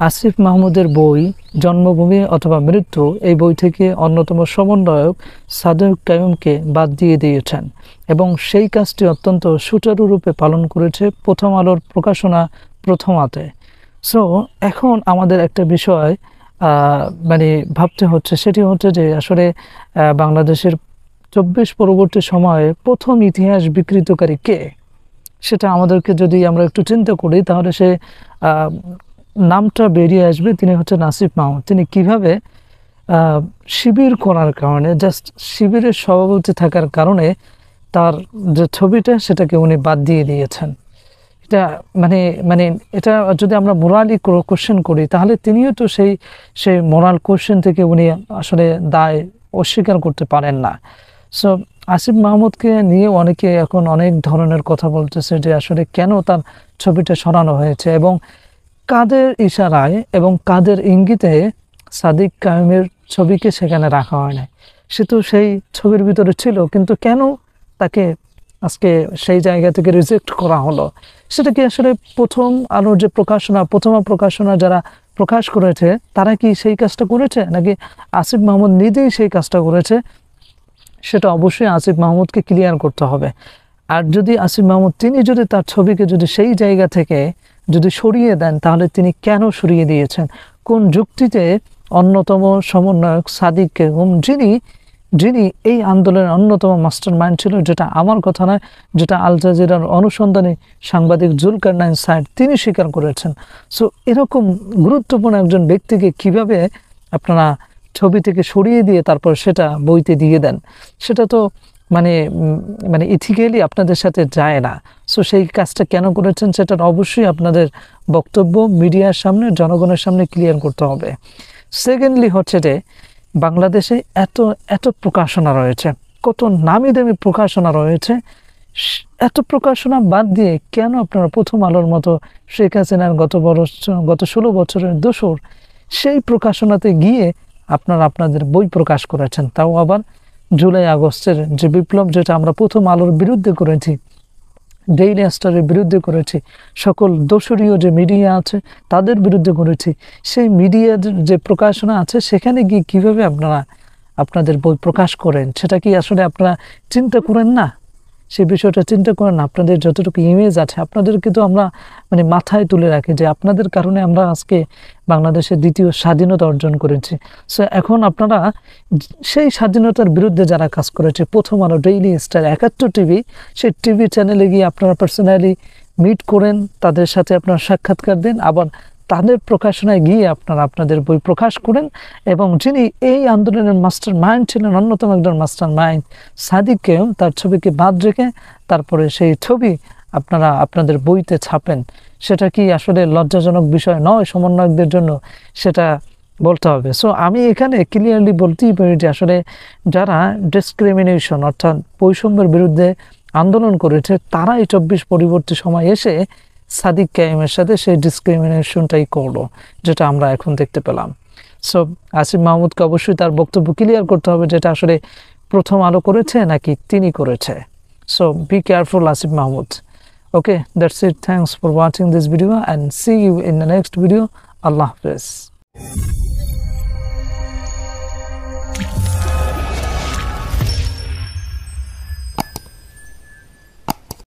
আসিফ মাহমুদের বই জন্মভূমি অথবা মৃত্যু এই বই থেকে অন্যতম সমন্বয়ক সাদেক কাইয়ুমকে বাদ দিয়ে দিয়েছেন এবং সেই কাজটি অত্যন্ত সুচারুরূপে পালন করেছে প্রথম আলোর প্রকাশনা প্রথম আতে। সো এখন আমাদের একটা বিষয় মানে ভাবতে হচ্ছে, সেটি হচ্ছে যে আসলে বাংলাদেশের ২৪ পরবর্তী সময়ে প্রথম ইতিহাস বিকৃতকারী কে, সেটা আমাদেরকে যদি আমরা একটু চিন্তা করি তাহলে সে নামটা বেরিয়ে আসবে। তিনি হচ্ছেন আসিফ মাহমুদ। তিনি কিভাবে শিবির করার কারণে, জাস্ট শিবিরের সভাপতি থাকার কারণে তার যে ছবিটা সেটাকে উনি বাদ দিয়ে দিয়েছেন। এটা মানে মানে এটা যদি আমরা মোরালি কোশ্চেন করি তাহলে তিনিও তো সেই মোরাল কোশ্চেন থেকে উনি আসলে দায় অস্বীকার করতে পারেন না। সো আসিফ মাহমুদকে নিয়ে অনেকে এখন অনেক ধরনের কথা বলতেছে যে আসলে কেন তার ছবিটা সরানো হয়েছে এবং কাদের ইশারায় এবং কাদের ইঙ্গিতে সাদিক কাইয়ুমের ছবিকে সেখানে রাখা হয় নাই। সে তো সেই ছবির ভিতরে ছিল, কিন্তু কেন তাকে আজকে সেই জায়গা থেকে রিজেক্ট করা হলো? সেটা কি আসলে প্রথম আলোর যে প্রকাশনা, প্রথমা প্রকাশনা যারা প্রকাশ করেছে তারা কি সেই কাজটা করেছে, নাকি আসিফ মাহমুদ নিজেই সেই কাজটা করেছে? সেটা অবশ্যই আসিফ মাহমুদকে ক্লিয়ার করতে হবে। আর যদি আসিফ মাহমুদ তিনি যদি তার ছবিকে যদি সেই জায়গা থেকে যদি সরিয়ে দেন তাহলে তিনি কেন সরিয়ে দিয়েছেন, কোন যুক্তিতে অন্যতম সমন্বয়ক সাদিক কাইয়ুম, যিনি এই আন্দোলনের অন্যতম মাস্টার মাইন্ড ছিল, যেটা আমার কথা নয়, যেটা আল জাজিরার অনুসন্ধানী সাংবাদিক জুলকারনাইন সাইদ তিনি স্বীকার করেছেন। সো এরকম গুরুত্বপূর্ণ একজন ব্যক্তিকে কিভাবে আপনারা ছবি থেকে সরিয়ে দিয়ে তারপর সেটা বইতে দিয়ে দেন, সেটা তো মানে মানে ইথিক্যালি আপনাদের সাথে যায় না। সো সেই কাজটা কেন করেছেন সেটার অবশ্যই আপনাদের বক্তব্য মিডিয়ার সামনে, জনগণের সামনে ক্লিয়ার করতে হবে। সেকেন্ডলি হচ্ছে যে বাংলাদেশে এত প্রকাশনা রয়েছে, কত নামি দামি প্রকাশনা রয়েছে, এত প্রকাশনা বাদ দিয়ে কেন আপনারা প্রথম আলোর মতো শেখ হাসিনার গত 16 বছরের দোসর সেই প্রকাশনাতে গিয়ে আপনারা আপনাদের বই প্রকাশ করেছেন? তাও আবার জুলাই আগস্টের যে বিপ্লব, যেটা আমরা প্রথম আলোর বিরুদ্ধে করেছি, ডেইলি স্টারের বিরুদ্ধে করেছি, সকল দোসরীয় যে মিডিয়া আছে তাদের বিরুদ্ধে করেছি, সেই মিডিয়ার যে প্রকাশনা আছে সেখানে গিয়ে কীভাবে আপনারা আপনাদের বই প্রকাশ করেন, সেটা কি আসলে আপনারা চিন্তা করেন না? সেই বিষয়টা চিন্তা করেন না? আপনাদের যতটুকু ইমেজ আছে আপনাদেরকে তো আমরা মানে মাথায় তুলে রাখি যে আপনাদের কারণে আমরা আজকে বাংলাদেশের দ্বিতীয় স্বাধীনতা অর্জন করেছি। সো এখন আপনারা সেই স্বাধীনতার বিরুদ্ধে যারা কাজ করেছে, প্রথম আলো, ডেইলি স্টার, ৭১ টিভি, সেই টিভি চ্যানেলে গিয়ে আপনারা পার্সোনালি মিট করেন, তাদের সাথে আপনারা সাক্ষাৎকার দেন, আবার তাদের প্রকাশনায় গিয়ে আপনারা আপনাদের বই প্রকাশ করেন এবং যিনি এই আন্দোলনের মাস্টার মাইন্ড ছিলেন, অন্যতম একজন মাস্টার মাইন্ড সাদিক কাইয়ুম, তার ছবিকে বাদ রেখে তারপরে সেই ছবি আপনারা আপনাদের বইতে ছাপেন। সেটা কি আসলে লজ্জাজনক বিষয় নয় সমন্বয়কদের জন্য? সেটা বলতে হবে। সো আমি এখানে ক্লিয়ারলি বলতেই পারি যে আসলে যারা ডিসক্রিমিনেশন অর্থাৎ বৈষম্যের বিরুদ্ধে আন্দোলন করেছে তারা এই 24 পরবর্তী সময় এসে সাদিক কাইয়ুমের সাথে সেই ডিসক্রিমিনেশনটাই করলো, যেটা আমরা এখন দেখতে পেলাম। সো আসিফ মাহমুদকে অবশ্যই তার বক্তব্য ক্লিয়ার করতে হবে, যেটা আসলে প্রথম আলো করেছে নাকি তিনি করেছে। So be careful Asif Mahmud. Okay, that's it. Thanks for watching this video and see you in the next video. Allah Hafiz.